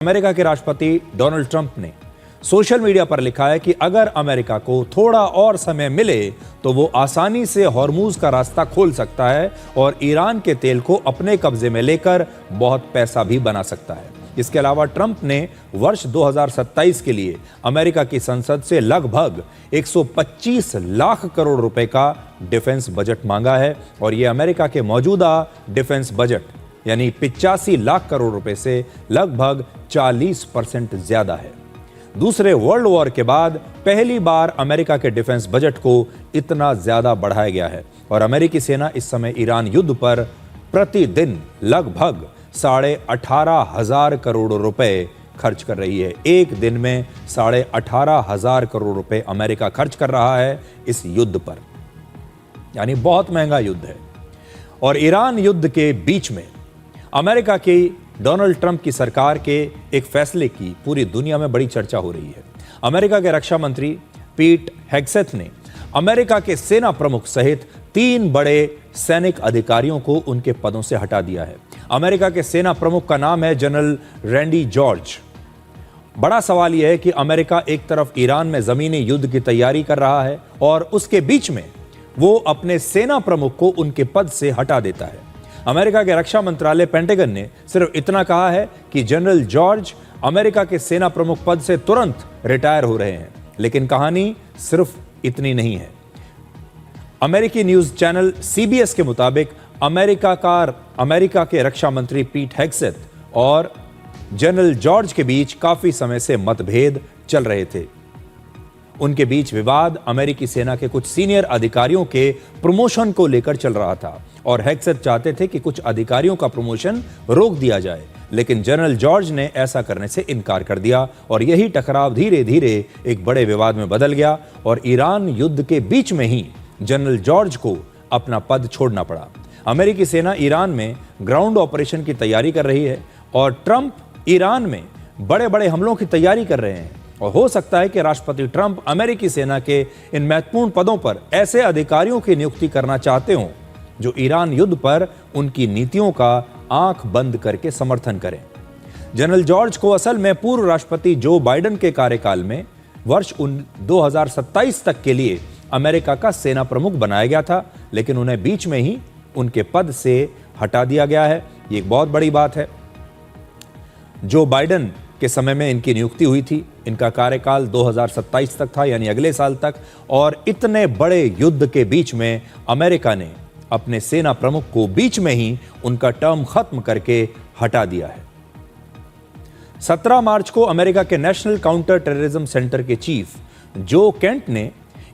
America के राष्ट्रपति Donald Trump ने सोशल मीडिया पर लिखा है कि अगर अमेरिका को थोड़ा और समय मिले तो वो आसानी से हॉर्मूज का रास्ता खोल सकता है और ईरान के तेल को अपने कब्जे में लेकर बहुत पैसा भी बना सकता है। इसके अलावा ट्रंप ने वर्ष 2027 के लिए अमेरिका की संसद से लगभग 125 लाख करोड़ रुपए का डिफेंस बजट मांगा है और यह अमेरिका के मौजूदा डिफेंस बजट यानी 85 लाख करोड़ रुपए से लगभग 40% ज्यादा है। दूसरे वर्ल्ड वॉर के बाद पहली बार अमेरिका के डिफेंस बजट को इतना ज्यादा बढ़ाया गया है और अमेरिकी सेना इस समय ईरान युद्ध पर प्रतिदिन लगभग 18,500 करोड़ रुपए खर्च कर रही है। एक दिन में 18,500 करोड़ रुपए अमेरिका खर्च कर रहा है इस युद्ध पर, यानी बहुत महंगा युद्ध है। और ईरान युद्ध के बीच में अमेरिका की डोनाल्ड ट्रंप की सरकार के एक फैसले की पूरी दुनिया में बड़ी चर्चा हो रही है। अमेरिका के रक्षा मंत्री पीट हेग्सेथ ने अमेरिका के सेना प्रमुख सहित 3 बड़े सैनिक अधिकारियों को उनके पदों से हटा दिया है। अमेरिका के सेना प्रमुख का नाम है जनरल रैंडी जॉर्ज। बड़ा सवाल यह है कि अमेरिका एक तरफ ईरान में जमीनी युद्ध की तैयारी कर रहा है और उसके बीच में वो अपने सेना प्रमुख को उनके पद से हटा देता है। अमेरिका के रक्षा मंत्रालय पेंटागन ने सिर्फ इतना कहा है कि जनरल जॉर्ज अमेरिका के सेना प्रमुख पद से तुरंत रिटायर हो रहे हैं, लेकिन कहानी सिर्फ इतनी नहीं है। अमेरिकी न्यूज चैनल CBS के मुताबिक अमेरिका के रक्षा मंत्री पीट हेग्सेथ और जनरल जॉर्ज के बीच काफी समय से मतभेद चल रहे थे। उनके बीच विवाद अमेरिकी सेना के कुछ सीनियर अधिकारियों के प्रमोशन को लेकर चल रहा था और हेग्सेथ चाहते थे कि कुछ अधिकारियों का प्रमोशन रोक दिया जाए, लेकिन जनरल जॉर्ज ने ऐसा करने से इनकार कर दिया और यही टकराव धीरे धीरे एक बड़े विवाद में बदल गया और ईरान युद्ध के बीच में ही जनरल जॉर्ज को अपना पद छोड़ना पड़ा। अमेरिकी सेना ईरान में ग्राउंड ऑपरेशन की तैयारी कर रही है और ट्रंप ईरान में बड़े बड़े हमलों की तैयारी कर रहे हैं और हो सकता है कि राष्ट्रपति ट्रंप अमेरिकी सेना के इन महत्वपूर्ण पदों पर ऐसे अधिकारियों की नियुक्ति करना चाहते हों जो ईरान युद्ध पर उनकी नीतियों का आंख बंद करके समर्थन करें। जनरल जॉर्ज को असल में पूर्व राष्ट्रपति जो बाइडेन के कार्यकाल में वर्ष 2027 तक के लिए अमेरिका का सेना प्रमुख बनाया गया था, लेकिन उन्हें बीच में ही उनके पद से हटा दिया गया है। ये एक बहुत बड़ी बात है। जो बाइडेन के समय में इनकी नियुक्ति हुई थी, इनका कार्यकाल 2027 तक था, यानी अगले साल तक, और इतने बड़े युद्ध के बीच में अमेरिका ने अपने सेना प्रमुख को बीच में ही उनका टर्म खत्म करके हटा दिया है। 17 मार्च को अमेरिका के नेशनल काउंटर टेररिज्म सेंटर के चीफ जो केंट ने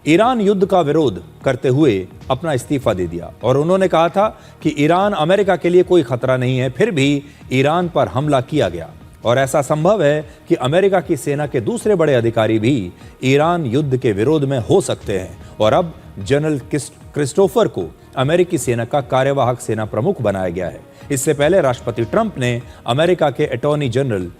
ईरान युद्ध का विरोध करते हुए अपना इस्तीफा दे दिया और उन्होंने कहा था कि ईरान अमेरिका के लिए कोई खतरा नहीं है, फिर भी ईरान पर हमला किया गया और ऐसा संभव है कि अमेरिका की सेना के दूसरे बड़े अधिकारी भी ईरान युद्ध के विरोध में हो सकते हैं। और अब जनरल क्रिस्टोफर को अमेरिकी सेना का कार्यवाहक सेना प्रमुख बनाया गया है। इससे पहले राष्ट्रपति ट्रंप ने अमेरिका के अटॉर्नी जनरल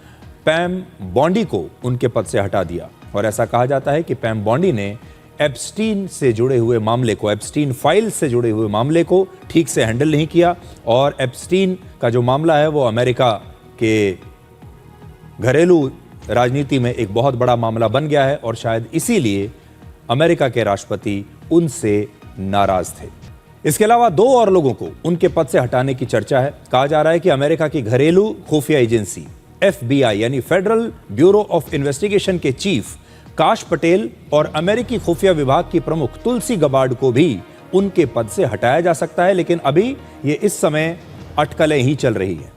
पैम बॉन्डी को उनके पद से हटा दिया और ऐसा कहा जाता है कि पैम बॉन्डी ने एप्स्टीन से जुड़े हुए मामले को, एप्स्टीन फाइल से जुड़े हुए मामले को ठीक से हैंडल नहीं किया और एप्स्टीन का जो मामला है वो अमेरिका के घरेलू राजनीति में एक बहुत बड़ा मामला बन गया है और शायद इसीलिए अमेरिका के राष्ट्रपति उनसे नाराज थे। इसके अलावा 2 और लोगों को उनके पद से हटाने की चर्चा है। कहा जा रहा है कि अमेरिका की घरेलू खुफिया एजेंसी FBI यानी फेडरल ब्यूरो ऑफ इन्वेस्टिगेशन के चीफ काश पटेल और अमेरिकी खुफिया विभाग की प्रमुख तुलसी गबार्ड को भी उनके पद से हटाया जा सकता है, लेकिन अभी ये इस समय अटकलें ही चल रही है।